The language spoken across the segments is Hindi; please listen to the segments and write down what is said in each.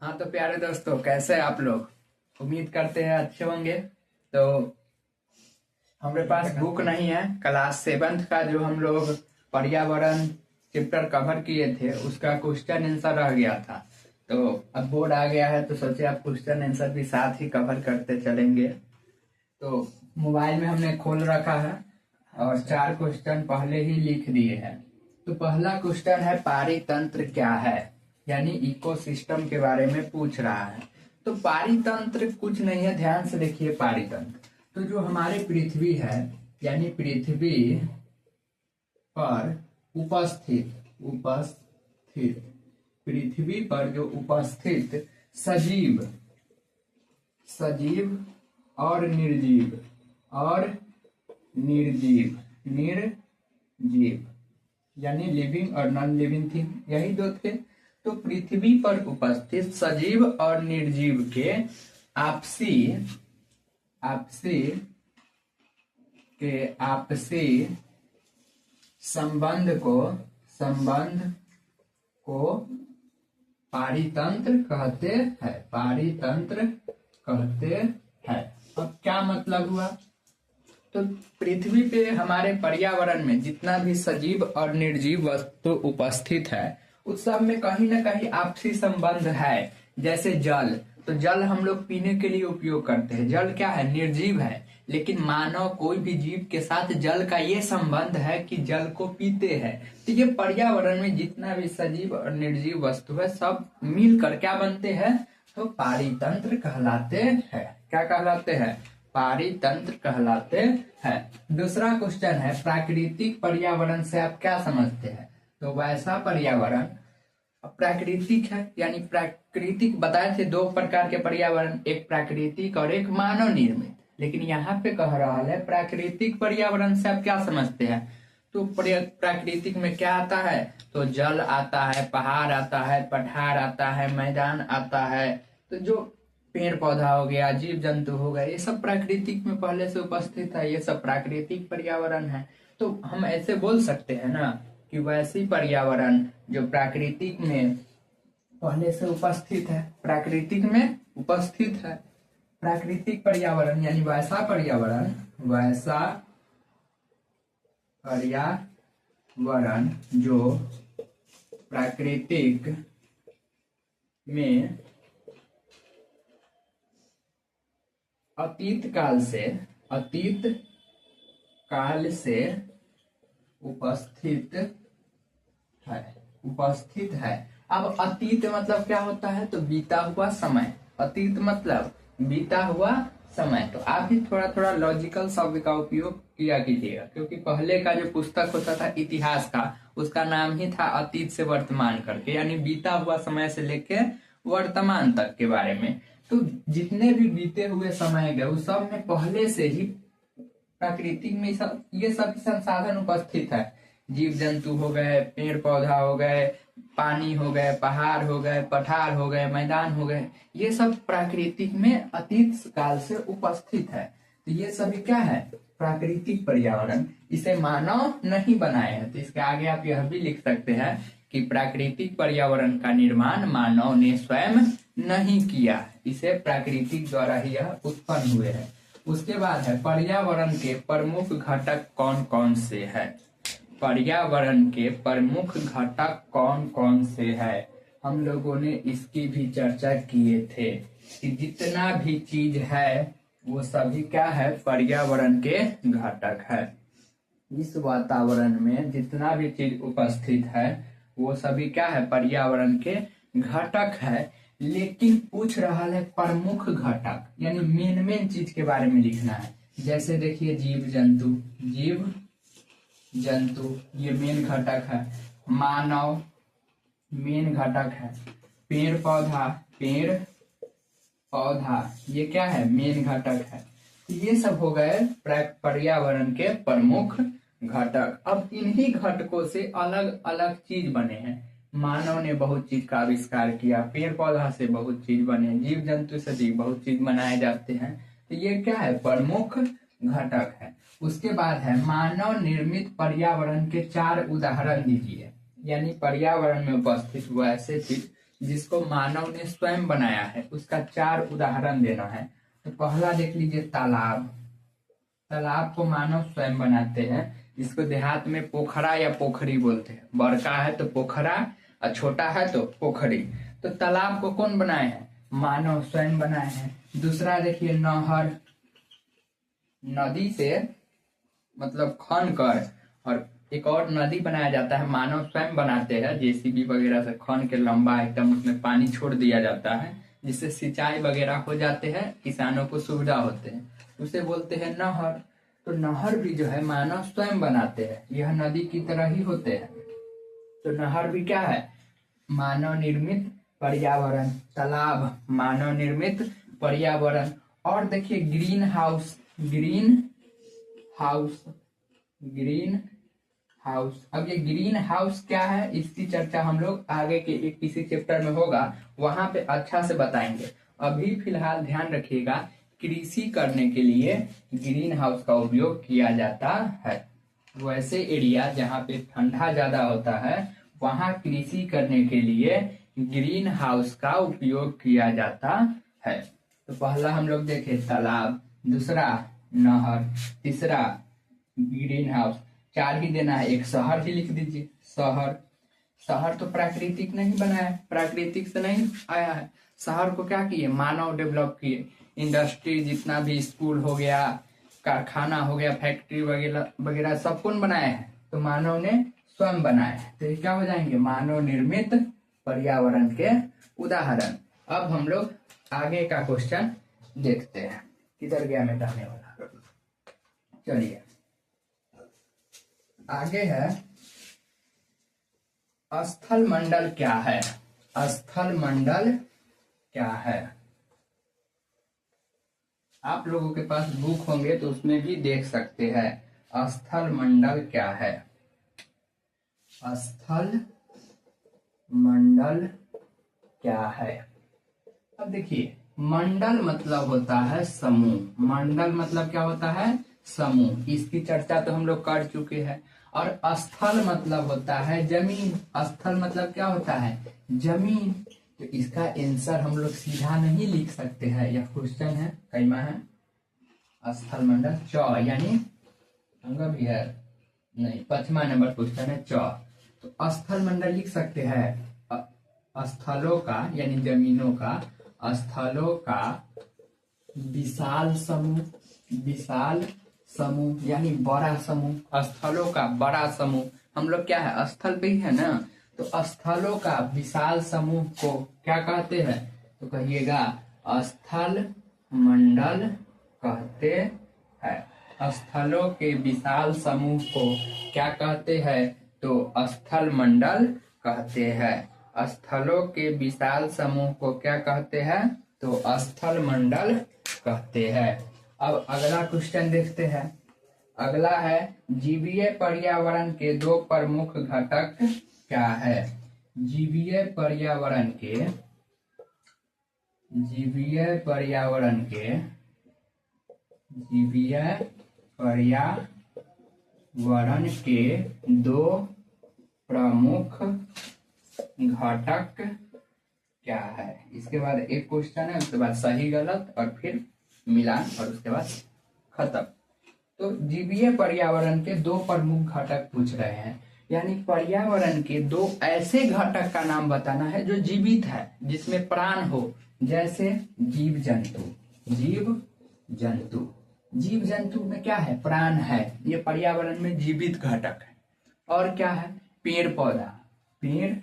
हाँ तो प्यारे दोस्तों, कैसे हैं आप लोग। उम्मीद करते हैं अच्छे होंगे। तो हमारे पास बुक नहीं है। क्लास 7th का जो हम लोग पर्यावरण चैप्टर कवर किए थे उसका क्वेश्चन आंसर रह गया था। तो अब बोर्ड आ गया है तो सोचे आप क्वेश्चन आंसर भी साथ ही कवर करते चलेंगे। तो मोबाइल में हमने खोल रखा है और 4 क्वेश्चन पहले ही लिख दिए हैं। तो पहला क्वेश्चन है पारितंत्र क्या है, यानी इकोसिस्टम के बारे में पूछ रहा है। तो पारितंत्र कुछ नहीं है, ध्यान से देखिए। पारितंत्र तो जो हमारे पृथ्वी है, यानी पृथ्वी पर उपस्थित पृथ्वी पर जो उपस्थित सजीव सजीव और निर्जीव यानी लिविंग और नॉन लिविंग थिंग, यही दो थे। तो पृथ्वी पर उपस्थित सजीव और निर्जीव के आपसी संबंध को पारितंत्र कहते हैं। अब क्या मतलब हुआ। तो पृथ्वी पे हमारे पर्यावरण में जितना भी सजीव और निर्जीव वस्तु उपस्थित है उस सब में कहीं ना कहीं आपसी संबंध है। जैसे जल, तो जल हम लोग पीने के लिए उपयोग करते हैं। जल क्या है, निर्जीव है, लेकिन मानव कोई भी जीव के साथ जल का ये संबंध है कि जल को पीते हैं। तो ये पर्यावरण में जितना भी सजीव और निर्जीव वस्तु है सब मिलकर क्या बनते हैं, तो पारितंत्र कहलाते हैं। क्या कहलाते हैं, पारितंत्र कहलाते हैं। दूसरा क्वेश्चन है प्राकृतिक पर्यावरण से आप क्या समझते हैं। तो वैसा पर्यावरण प्राकृतिक है, यानी प्राकृतिक बताए थे 2 प्रकार के पर्यावरण, एक प्राकृतिक और एक मानव निर्मित। लेकिन यहाँ पे कह रहा है प्राकृतिक पर्यावरण से आप क्या समझते हैं। तो प्राकृतिक में क्या आता है, तो जल आता है, पहाड़ आता है, पठार आता है, मैदान आता है। तो जो पेड़ पौधा हो गया, जीव जंतु हो गए, ये सब प्राकृतिक में पहले से उपस्थित है, ये सब प्राकृतिक पर्यावरण है। तो हम ऐसे बोल सकते हैं ना कि वैसी पर्यावरण जो प्राकृतिक में पहले से उपस्थित है, प्राकृतिक में उपस्थित है, प्राकृतिक पर्यावरण यानी वैसा पर्यावरण जो प्राकृतिक में अतीत काल से उपस्थित है। अब अतीत मतलब क्या होता है, तो बीता हुआ समय। अतीत मतलब बीता हुआ समय। तो आप भी थोड़ा थोड़ा लॉजिकल शब्द का उपयोग किया कीजिएगा, क्योंकि पहले का जो पुस्तक होता था इतिहास का, उसका नाम ही था अतीत से वर्तमान करके, यानी बीता हुआ समय से लेके वर्तमान तक के बारे में। तो जितने भी बीते हुए समय गए उस सब में पहले से ही प्राकृतिक में ये सब संसाधन उपस्थित है। जीव जंतु हो गए, पेड़ पौधा हो गए, पानी हो गए, पहाड़ हो गए, पठार हो गए, मैदान हो गए, ये सब प्राकृतिक में अतीत काल से उपस्थित है। तो ये सभी क्या है, प्राकृतिक पर्यावरण। इसे मानव नहीं बनाए हैं। तो इसके आगे आप यह भी लिख सकते हैं कि प्राकृतिक पर्यावरण का निर्माण मानव ने स्वयं नहीं किया, इसे प्राकृतिक द्वारा ही यह उत्पन्न हुए हैं। उसके बाद है पर्यावरण के प्रमुख घटक कौन कौन से है। पर्यावरण के प्रमुख घटक कौन कौन से है, हम लोगों ने इसकी भी चर्चा किए थे कि जितना भी चीज है वो सभी क्या है, पर्यावरण के घटक है। इस वातावरण में जितना भी चीज उपस्थित है वो सभी क्या है, पर्यावरण के घटक है। लेकिन पूछ रहा है प्रमुख घटक, यानी मेन चीज के बारे में लिखना है। जैसे देखिए जीव जंतु ये मेन घटक है, मानव मेन घटक है, पेड़ पौधा ये क्या है, मेन घटक है। ये सब हो गए पर्यावरण के प्रमुख घटक। अब इन्हीं घटकों से अलग अलग चीज बने हैं। मानव ने बहुत चीज का आविष्कार किया, पेड़ पौधा से बहुत चीज बने, जीव जंतु से भी बहुत चीज बनाए जाते हैं। तो ये क्या है, प्रमुख घटक है। उसके बाद है मानव निर्मित पर्यावरण के 4 उदाहरण दीजिए, यानी पर्यावरण में उपस्थित वैसे चीज जिसको मानव ने स्वयं बनाया है, उसका 4 उदाहरण देना है। तो पहला देख लीजिए, तालाब। तालाब को मानव स्वयं बनाते हैं, जिसको देहात में पोखरा या पोखरी बोलते हैं। बड़का है तो पोखरा और छोटा है तो पोखरी। तो तालाब को कौन बनाए हैं? मानव स्वयं बनाए हैं। दूसरा देखिए, नहर। नदी से मतलब खन कर और एक और नदी बनाया जाता है, मानव स्वयं बनाते हैं, जेसीबी वगैरह से खन के लंबा एकदम उसमें पानी छोड़ दिया जाता है, जिससे सिंचाई वगैरह हो जाते हैं, किसानों को सुविधा होते हैं, उसे बोलते हैं नहर। तो नहर भी जो है मानव स्वयं बनाते हैं, यह नदी की तरह ही होते हैं। तो नहर भी क्या है? मानव निर्मित पर्यावरण। तालाब मानव निर्मित पर्यावरण। और देखिए, green house. Green house, green house. अब ये ग्रीन हाउस क्या है, इसकी चर्चा हम लोग आगे के एक किसी चैप्टर में होगा, वहां पे अच्छा से बताएंगे। अभी फिलहाल ध्यान रखिएगा, कृषि करने के लिए ग्रीन हाउस का उपयोग किया जाता है। वैसे एरिया जहाँ पे ठंडा ज्यादा होता है, वहां कृषि करने के लिए ग्रीन हाउस का उपयोग किया जाता है। तो पहला हम लोग देखे तालाब, दूसरा नहर, तीसरा ग्रीन हाउस। 4 ही देना है, एक शहर ही लिख दीजिए। शहर, शहर तो प्राकृतिक नहीं बना है, प्राकृतिक से नहीं आया है। शहर को क्या किए? मानव डेवलप किए। इंडस्ट्री, जितना भी स्कूल हो गया, कारखाना हो गया, फैक्ट्री वगैरह वगैरह सब कौन बनाए हैं? तो मानव ने स्वयं बनाए हैं। तो ये क्या हो जाएंगे? मानव निर्मित पर्यावरण के उदाहरण। अब हम लोग आगे का क्वेश्चन देखते हैं। किधर गया मिटाने वाला? चलिए आगे है, स्थल मंडल क्या है? स्थल मंडल क्या है? आप लोगों के पास बुक होंगे तो उसमें भी देख सकते हैं स्थल मंडल क्या है। स्थल मंडल क्या है? अब देखिए, मंडल मतलब होता है समूह। मंडल मतलब क्या होता है? समूह। इसकी चर्चा तो हम लोग कर चुके हैं। और स्थल मतलब होता है जमीन। स्थल मतलब क्या होता है? जमीन। तो इसका आंसर हम लोग सीधा नहीं लिख सकते हैं, यह क्वेश्चन है, कैमा है। स्थल मंडल च, यानी अंग भी है नहीं, 5वां नंबर क्वेश्चन है च। तो स्थल मंडल लिख सकते हैं स्थलों का, यानी जमीनों का, स्थलों का विशाल समूह। विशाल समूह यानी बड़ा समूह। स्थलों का बड़ा समूह। हम लोग क्या है? स्थल पे ही है ना। तो स्थलों का विशाल समूह को क्या कहते हैं? तो कहिएगा स्थल मंडल कहते हैं। स्थलों के विशाल समूह को क्या कहते हैं? तो स्थल मंडल कहते हैं। स्थलों के विशाल समूह को क्या कहते हैं? तो स्थल मंडल कहते हैं। अब अगला क्वेश्चन देखते हैं। अगला है, जीवीय पर्यावरण के 2 प्रमुख घटक क्या है? जीवीय पर्यावरण के, जीवीय पर्यावरण के, जीवीय पर्यावरण के 2 प्रमुख घटक क्या है? इसके बाद एक क्वेश्चन है, उसके बाद सही गलत और फिर मिलान और उसके बाद खत्म। तो जीवीय पर्यावरण के 2 प्रमुख घटक पूछ रहे हैं, यानी पर्यावरण के 2 ऐसे घटक का नाम बताना है जो जीवित है, जिसमें प्राण हो। जैसे जीव जंतु। जीव जंतु, जीव जंतु में क्या है? प्राण है, ये पर्यावरण में जीवित घटक है। और क्या है? पेड़ पौधा। पेड़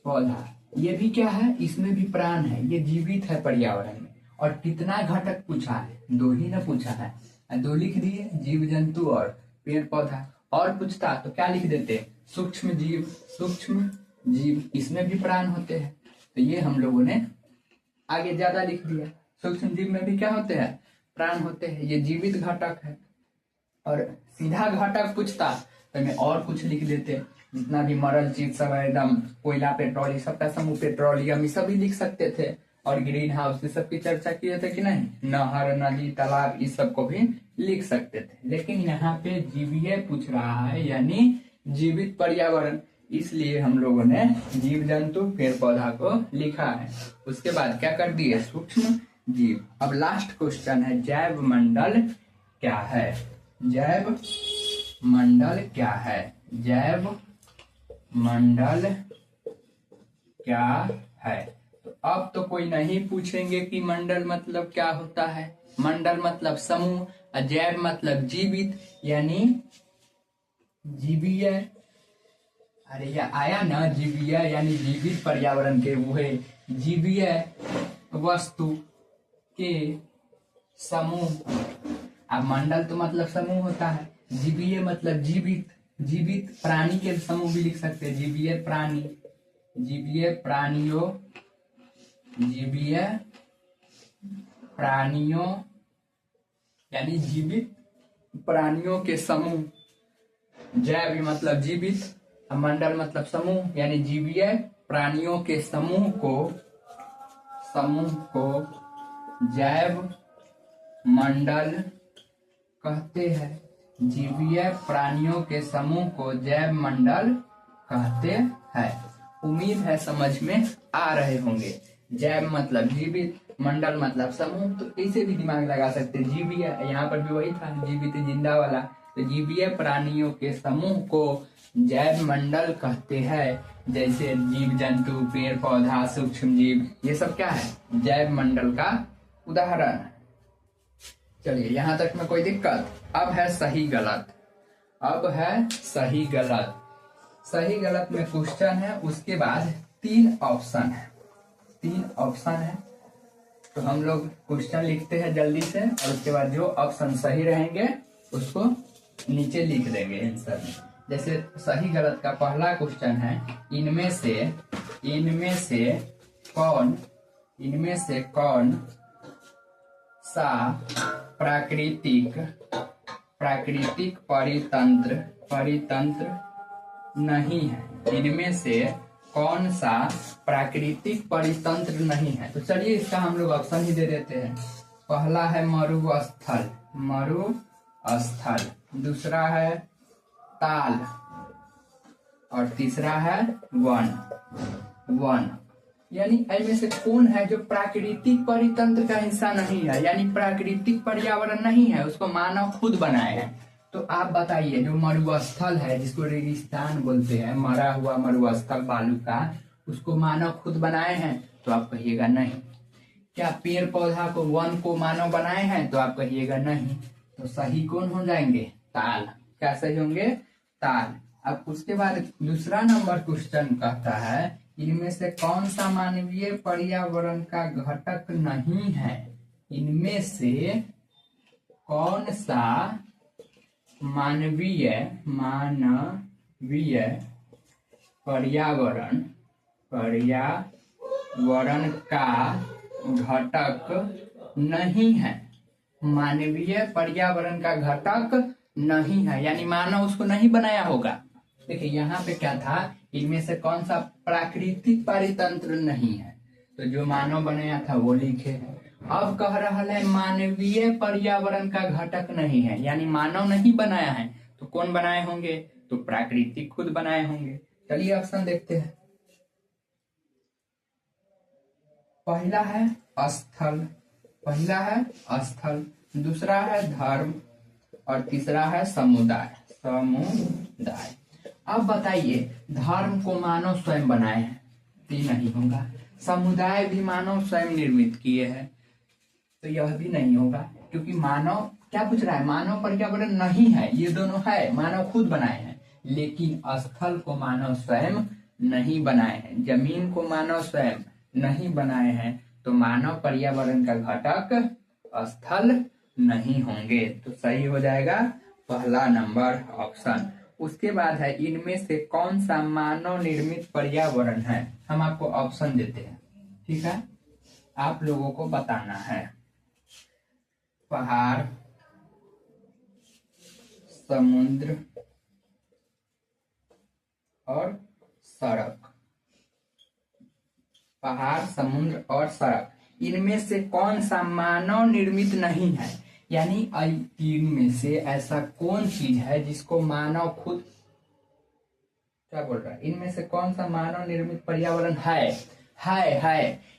पौधा ये भी क्या है? इसमें भी प्राण है, ये जीवित है पर्यावरण में। और कितना घटक पूछा है? 2 ही ना पूछा है, 2 लिख दिए, जीव जंतु और पेड़ पौधा। और पूछता तो क्या लिख देते? सूक्ष्म जीव। सूक्ष्म जीव, इसमें भी प्राण होते हैं। तो ये हम लोगों ने आगे ज्यादा लिख दिया। सूक्ष्म जीव में भी क्या होते हैं? प्राण होते हैं, ये जीवित घटक है। और सीधा घटक पूछता तो मैं और कुछ लिख देते, जितना भी मरल चीज सब है, एकदम कोयला, पेट्रोल, सबका समूह पेट्रोलियम, ये सभी लिख सकते थे। और ग्रीन हाउस, ये सब की चर्चा किए थे कि नहीं? नहर, नदी, तालाब, इस सब को भी लिख सकते थे। लेकिन यहाँ पे जीवीय पूछ रहा है, यानी जीवित पर्यावरण। इसलिए हम लोगों ने जीव जंतु पेड़ पौधा को लिखा है। उसके बाद क्या कर दिए, सूक्ष्म जीव। अब लास्ट क्वेश्चन है, जैव मंडल क्या है? जैव मंडल क्या है? जैव मंडल क्या है? तो अब तो कोई नहीं पूछेंगे कि मंडल मतलब क्या होता है। मंडल मतलब समूह, जैव मतलब जीवित यानी जीवीय। अरे ये आया ना, जीवीय यानी जीवित पर्यावरण के हुए जीवीय वस्तु के समूह। अब मंडल तो मतलब समूह होता है, जीवीय मतलब जीवित, जीवित प्राणी के समूह भी लिख सकते हैं। जीवीय प्राणी, जीवीय प्राणियों, जीवीय प्राणियों यानी जीवित प्राणियों के समूह। जैव मतलब जीवित, मंडल मतलब समूह यानी जीवीय प्राणियों के समूह को जैव मंडल कहते हैं। जीवीय प्राणियों के समूह को जैव मंडल कहते हैं। उम्मीद है समझ में आ रहे होंगे। जैव मतलब जीवित, मंडल मतलब समूह, तो इसे भी दिमाग लगा सकते हैं। जीवीय, यहाँ पर भी वही था, जीवित जिंदा वाला, तो जीवीय प्राणियों के समूह को जैव मंडल कहते हैं। जैसे जीव जंतु, पेड़ पौधा, सूक्ष्म जीव, ये सब क्या है, जैव मंडल का उदाहरण है। चलिए यहाँ तक में कोई दिक्कत? अब है सही गलत। अब है सही गलत। सही गलत में क्वेश्चन है, उसके बाद 3 ऑप्शन है। 3 ऑप्शन है, तो हम लोग क्वेश्चन लिखते हैं जल्दी से, और उसके बाद जो ऑप्शन सही रहेंगे उसको नीचे लिख देंगे आंसर में। जैसे सही गलत का पहला क्वेश्चन है, इनमें से कौन सा प्राकृतिक परितंत्र नहीं है? इनमें से कौन सा प्राकृतिक परितंत्र नहीं है? तो चलिए इसका हम लोग ऑप्शन ही दे देते हैं। पहला है मरुस्थल, दूसरा है ताल, और तीसरा है वन। यानी इनमें से कौन है जो प्राकृतिक परितंत्र का हिस्सा नहीं है, यानी प्राकृतिक पर्यावरण नहीं है, उसको मानव खुद बनाए हैं। तो आप बताइए, जो मरुस्थल है, जिसको रेगिस्तान बोलते हैं, मरा हुआ मरुस्थल बालू का, उसको मानव खुद बनाए हैं? तो आप कहिएगा नहीं। क्या पेड़ पौधा को, वन को मानव बनाए हैं? तो आप कहिएगा नहीं। तो सही कौन हो जाएंगे? ताल। क्या सही होंगे? ताल। अब उसके बाद दूसरा नंबर क्वेश्चन कहता है, इनमें से कौन सा मानवीय पर्यावरण का घटक नहीं है? इनमें से कौन सा मानवीय पर्यावरण का घटक नहीं है? मानवीय पर्यावरण का घटक नहीं है, यानी मानव उसको नहीं बनाया होगा। देखिए यहाँ पे क्या था, इनमें से कौन सा प्राकृतिक परितंत्र नहीं है, तो जो मानव बनाया था वो लिखे। अब कह रहा है मानवीय पर्यावरण का घटक नहीं है, यानी मानव नहीं बनाया है, तो कौन बनाए होंगे? तो प्राकृतिक खुद बनाए होंगे। चलिए ऑप्शन देखते हैं। पहला है स्थल, दूसरा है धर्म, और तीसरा है समुदाय। अब बताइए, धर्म को मानव स्वयं बनाए हैं, तो ये नहीं होगा। समुदाय भी मानव स्वयं निर्मित किए हैं, तो यह भी नहीं होगा, क्योंकि मानव क्या पूछ रहा है, मानव पर्यावरण नहीं है, ये दोनों है, मानव खुद बनाए हैं। लेकिन स्थल को मानव स्वयं नहीं बनाए हैं, जमीन को मानव स्वयं नहीं बनाए हैं, तो मानव पर्यावरण का घटक स्थल नहीं होंगे। तो सही हो जाएगा पहला नंबर ऑप्शन। उसके बाद है, इनमें से कौन सा मानव निर्मित पर्यावरण है? हम आपको ऑप्शन देते हैं, ठीक है, आप लोगों को बताना है। पहाड़, समुद्र और सड़क। पहाड़, समुद्र और सड़क, इनमें से कौन सा मानव निर्मित नहीं है? यानी इनमें से ऐसा कौन चीज है जिसको मानव खुद क्या बोल रहा है, इनमें से कौन सा मानव निर्मित पर्यावरण है,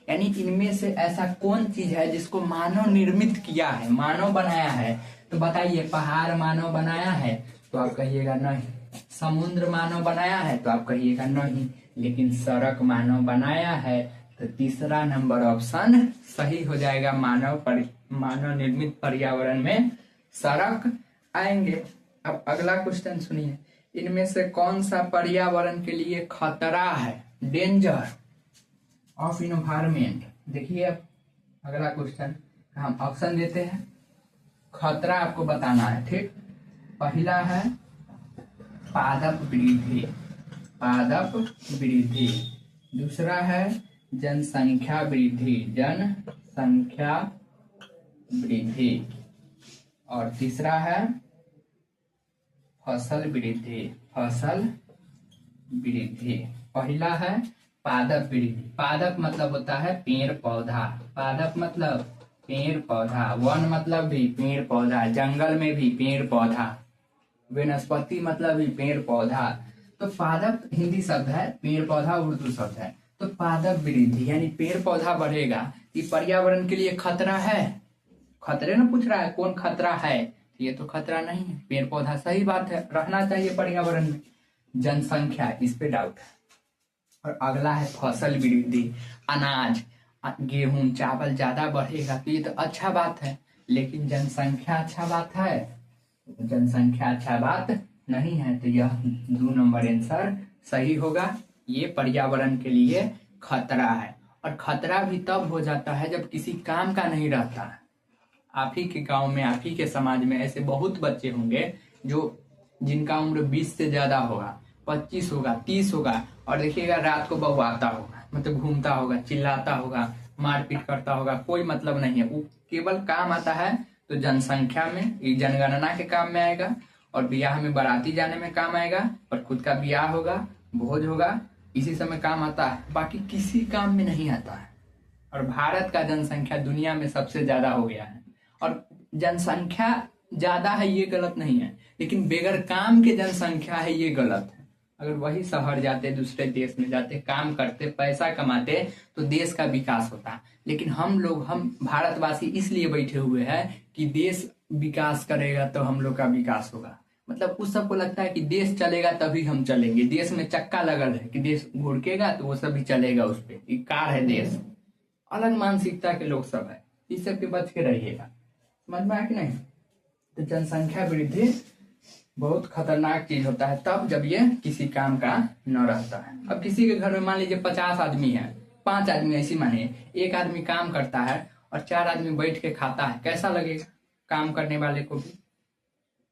यानी इनमें से ऐसा कौन चीज है जिसको मानव निर्मित किया है, मानव बनाया है। तो बताइए, पहाड़ मानव बनाया है तो आप कहिएगा नहीं, समुद्र मानव बनाया है तो आप कहिएगा नहीं, लेकिन सड़क मानव बनाया है। तो तीसरा नंबर ऑप्शन सही हो जाएगा, मानव निर्मित पर्यावरण में सड़क आएंगे। अब अगला क्वेश्चन सुनिए, इनमें से कौन सा पर्यावरण के लिए खतरा है, डेंजर ऑफ इन्वायरमेंट। देखिए अब अगला क्वेश्चन, हम ऑप्शन देते हैं, खतरा आपको बताना है, ठीक। पहला है पादप वृद्धि, दूसरा है जनसंख्या वृद्धि, और तीसरा है फसल वृद्धि। पहला है पादप वृद्धि, पादप मतलब होता है पेड़ पौधा, पादप मतलब पेड़ पौधा, वन मतलब भी पेड़ पौधा, जंगल में भी पेड़ पौधा, वनस्पति मतलब भी पेड़ पौधा। तो पादप हिंदी शब्द है, पेड़ पौधा उर्दू शब्द है। तो पादप वृद्धि यानी पेड़ पौधा बढ़ेगा, ये पर्यावरण के लिए खतरा है। खतरे ना पूछ रहा है, कौन खतरा है, ये तो खतरा नहीं है, पेड़ पौधा सही बात है, रहना चाहिए पर्यावरण में। जनसंख्या, इस पे डाउट है। और अगला है फसल वृद्धि, अनाज गेहूं चावल ज्यादा बढ़ेगा तो ये तो अच्छा बात है, लेकिन जनसंख्या अच्छा बात है, जनसंख्या अच्छा बात नहीं है। तो यह 2 नंबर आंसर सही होगा, ये पर्यावरण के लिए खतरा है। और खतरा भी तब हो जाता है जब किसी काम का नहीं रहता है। आप ही के गांव में, आप ही के समाज में ऐसे बहुत बच्चे होंगे जो जिनका उम्र 20 से ज्यादा होगा, 25 होगा, 30 होगा, और देखिएगा रात को बौआता होगा, मतलब घूमता होगा, चिल्लाता होगा, मारपीट करता होगा, कोई मतलब नहीं है, वो केवल काम आता है तो जनसंख्या में, जनगणना के काम में आएगा, और ब्याह में बाराती जाने में काम आएगा, और खुद का ब्याह होगा, भोज होगा, इसी समय काम आता है, बाकी किसी काम में नहीं आता है। और भारत का जनसंख्या दुनिया में सबसे ज्यादा हो गया है, और जनसंख्या ज्यादा है ये गलत नहीं है, लेकिन बेगर काम के जनसंख्या है ये गलत है। अगर वही शहर जाते, दूसरे देश में जाते, काम करते, पैसा कमाते तो देश का विकास होता। लेकिन हम भारतवासी इसलिए बैठे हुए हैं कि देश विकास करेगा तो हम लोग का विकास होगा, मतलब उस सबको लगता है कि देश चलेगा तभी हम चलेंगे, देश में चक्का लगल है कि देश घुड़केगा तो वो सब भी चलेगा, उस पर कार है देश। अलग मानसिकता के लोग सब है, इस सब के बच के रहिएगा, समझ में आया कि नहीं। तो जनसंख्या वृद्धि बहुत खतरनाक चीज होता है तब जब ये किसी काम का न रहता है। अब किसी के घर में मान लीजिए 50 आदमी है, 5 आदमी ऐसी मानिए, एक आदमी काम करता है और 4 आदमी बैठ के खाता है, कैसा लगेगा काम करने वाले को भी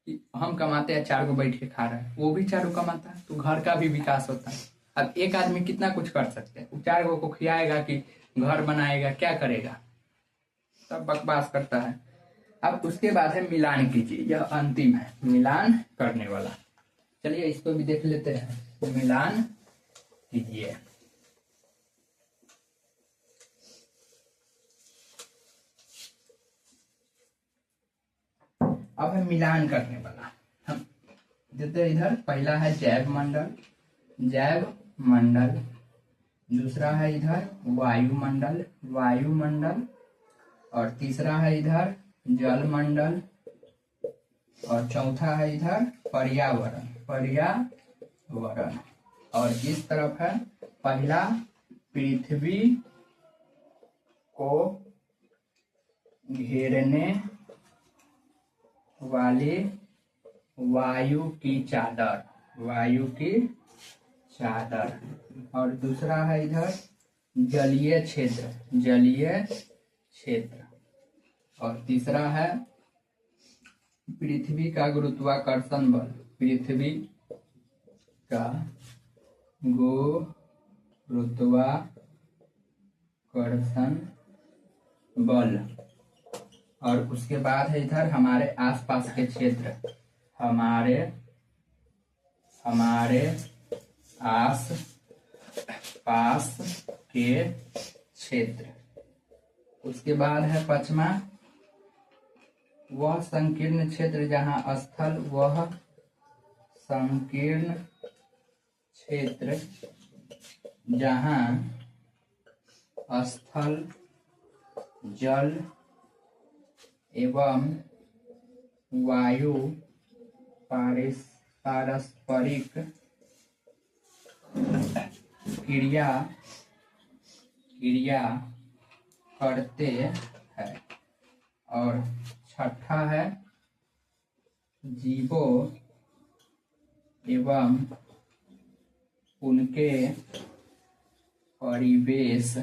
कि हम कमाते हैं, 4 को बैठ के खा रहे हैं, वो भी 4 कमाता है, तो घर का भी विकास होता है। अब एक आदमी कितना कुछ कर सकते हैं, 4 को खिलाएगा कि घर बनाएगा, क्या करेगा, सब बकवास करता है। अब उसके बाद है मिलान कीजिए, यह अंतिम है मिलान करने वाला। चलिए इसको भी देख लेते हैं, मिलान कीजिए। अब है मिलान करने वाला, हम देते इधर, पहला है जैव मंडल, दूसरा है इधर वायुमंडल, और तीसरा है इधर जलमंडल, और चौथा है इधर पर्यावरण, और इस तरफ है पहला पृथ्वी को घेरने वाले वायु की चादर, और दूसरा है इधर जलीय क्षेत्र, और तीसरा है पृथ्वी का गुरुत्वाकर्षण बल, और उसके बाद है इधर हमारे आसपास के क्षेत्र, हमारे आस पास के क्षेत्र। उसके बाद है 5वां, वह संकीर्ण क्षेत्र जहां स्थल, वह संकीर्ण क्षेत्र जहाँ स्थल जल एवं वायु पारस्परिक क्रिया करते हैं। और छठा है जीवों एवं उनके परिवेश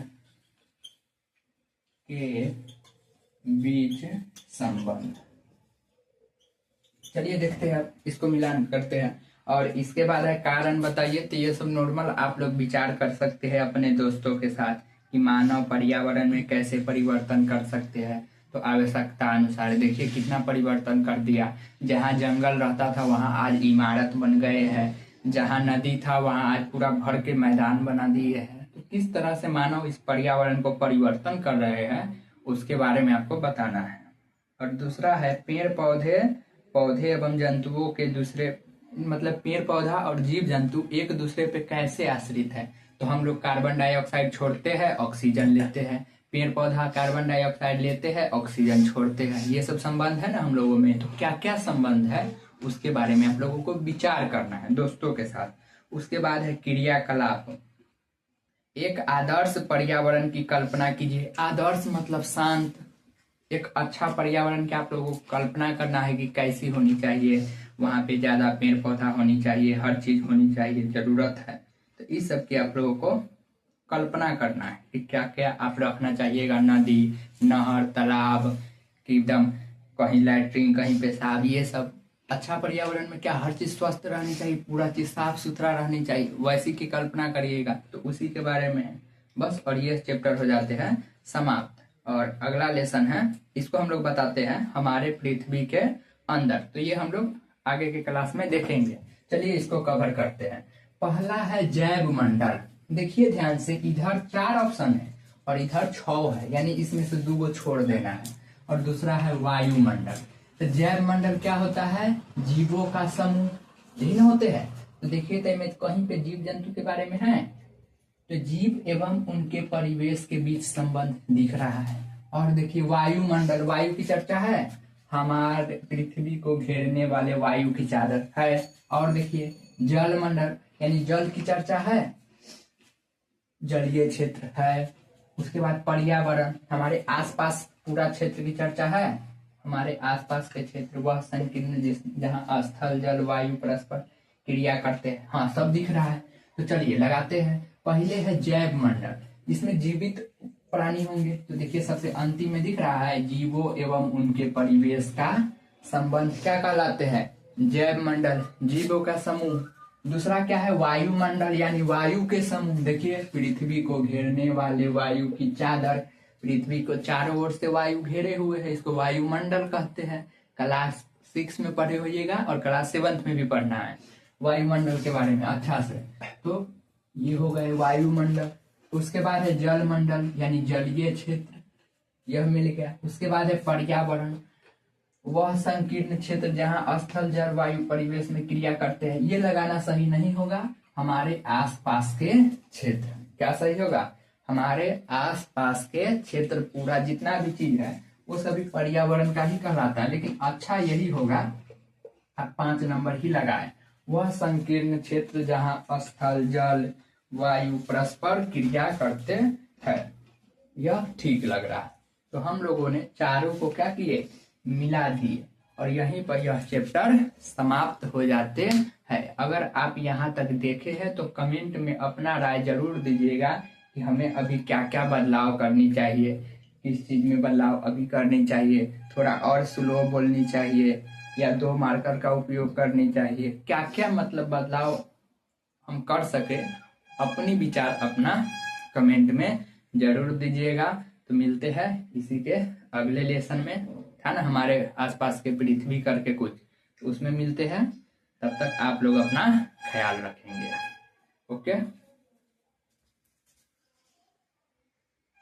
के बीच संबंध। चलिए देखते हैं, इसको मिलान करते हैं। और इसके बाद है कारण बताइए। तो ये सब नॉर्मल आप लोग विचार कर सकते हैं अपने दोस्तों के साथ कि मानव पर्यावरण में कैसे परिवर्तन कर सकते हैं। तो आवश्यकता अनुसार देखिए कितना परिवर्तन कर दिया। जहाँ जंगल रहता था वहाँ आज इमारत बन गए हैं, जहाँ नदी था वहाँ आज पूरा भर के मैदान बना दिए हैं। तो किस तरह से मानव इस पर्यावरण को परिवर्तन कर रहे हैं उसके बारे में आपको बताना है। और दूसरा है पेड़ पौधे एवं जंतुओं के दूसरे मतलब पेड़ पौधा और जीव जंतु एक दूसरे पे कैसे आश्रित है। तो हम लोग कार्बन डाइऑक्साइड छोड़ते हैं, ऑक्सीजन लेते हैं। पेड़ पौधा कार्बन डाइऑक्साइड लेते हैं, ऑक्सीजन छोड़ते हैं। ये सब संबंध है ना हम लोगों में। तो क्या क्या संबंध है उसके बारे में आप लोगों को विचार करना है दोस्तों के साथ। उसके बाद है क्रियाकलाप। एक आदर्श पर्यावरण की कल्पना कीजिए। आदर्श मतलब शांत। एक अच्छा पर्यावरण की आप लोगों को कल्पना करना है कि कैसी होनी चाहिए। वहां पे ज्यादा पेड़ पौधा होनी चाहिए, हर चीज होनी चाहिए, जरूरत है। तो इस सब की आप लोगों को कल्पना करना है कि क्या क्या आप रखना चाहिएगा। नदी, नहर, तालाब, कि एकदम कहीं लैट्रिन, कहीं पेशाब, ये सब। अच्छा पर्यावरण में क्या हर चीज स्वस्थ रहनी चाहिए, पूरा चीज साफ सुथरा रहनी चाहिए, वैसी की कल्पना करिएगा। तो उसी के बारे में है बस। और ये चैप्टर हो जाते हैं समाप्त। और अगला लेसन है, इसको हम लोग बताते हैं हमारे पृथ्वी के अंदर। तो ये हम लोग आगे के क्लास में देखेंगे। चलिए इसको कवर करते हैं। पहला है जैव मंडल। देखिए ध्यान से, इधर 4 ऑप्शन है और इधर 6 है, यानी इसमें से 2 को छोड़ देना है। और दूसरा है वायुमंडल। तो जैव मंडल क्या होता है? जीवों का समूह, यही ना होते हैं। तो देखिए तो मैं कहीं पे जीव जंतु के बारे में है, तो जीव एवं उनके परिवेश के बीच संबंध दिख रहा है। और देखिए वायुमंडल, वायु की चर्चा है, हमारे पृथ्वी को घेरने वाले वायु की चादर है। और देखिए जलमंडल, यानी जल की चर्चा है, जलीय क्षेत्र है। उसके बाद पर्यावरण, हमारे आसपास पूरा क्षेत्र की चर्चा है। हमारे आसपास के क्षेत्र वह संकीर्ण जहाँ स्थल जल वायु परस्पर क्रिया करते हैं। हाँ, सब दिख रहा है। तो चलिए लगाते हैं। पहले है जैव मंडल, जिसमें जीवित प्राणी होंगे। तो देखिए सबसे अंतिम में दिख रहा है जीवों एवं उनके परिवेश का संबंध क्या कहलाते हैं? जैव मंडल, जीवों का समूह। दूसरा क्या है? वायुमंडल, यानी वायु के समूह। देखिए पृथ्वी को घेरने वाले वायु की चादर, पृथ्वी को चारों ओर से वायु घेरे हुए है, इसको वायुमंडल कहते हैं। क्लास 6 में पढ़े होइएगा और क्लास 7 में भी पढ़ना है वायुमंडल के बारे में अच्छा से। तो ये हो गए वायुमंडल। उसके बाद है जलमंडल, यानी जलीय क्षेत्र, यह मिल गया। उसके बाद है पर्यावरण, वह संकीर्ण क्षेत्र जहां स्थल जल वायु परिवेश में क्रिया करते हैं। ये लगाना सही नहीं होगा, हमारे आसपास के क्षेत्र। क्या सही होगा? हमारे आसपास के क्षेत्र, पूरा जितना भी चीज है वो सभी पर्यावरण का ही कहलाता है। लेकिन अच्छा यही होगा आप 5 नंबर ही लगाए, वह संकीर्ण क्षेत्र जहां स्थल जल वायु परस्पर क्रिया करते हैं। यह ठीक लग रहा है। तो हम लोगों ने चारों को क्या किए? मिला दिए। और यहीं पर यह चैप्टर समाप्त हो जाते हैं। अगर आप यहाँ तक देखे हैं तो कमेंट में अपना राय जरूर दीजिएगा कि हमें अभी क्या क्या बदलाव करनी चाहिए, किस चीज में बदलाव अभी करनी चाहिए, थोड़ा और स्लो बोलनी चाहिए या 2 मार्कर का उपयोग करनी चाहिए, क्या क्या मतलब बदलाव हम कर सके। अपनी विचार अपना कमेंट में जरूर दीजिएगा। तो मिलते हैं इसी के अगले लेसन में, था ना हमारे आसपास के पृथ्वी करके कुछ, तो उसमें मिलते हैं। तब तक आप लोग अपना ख्याल रखेंगे। ओके।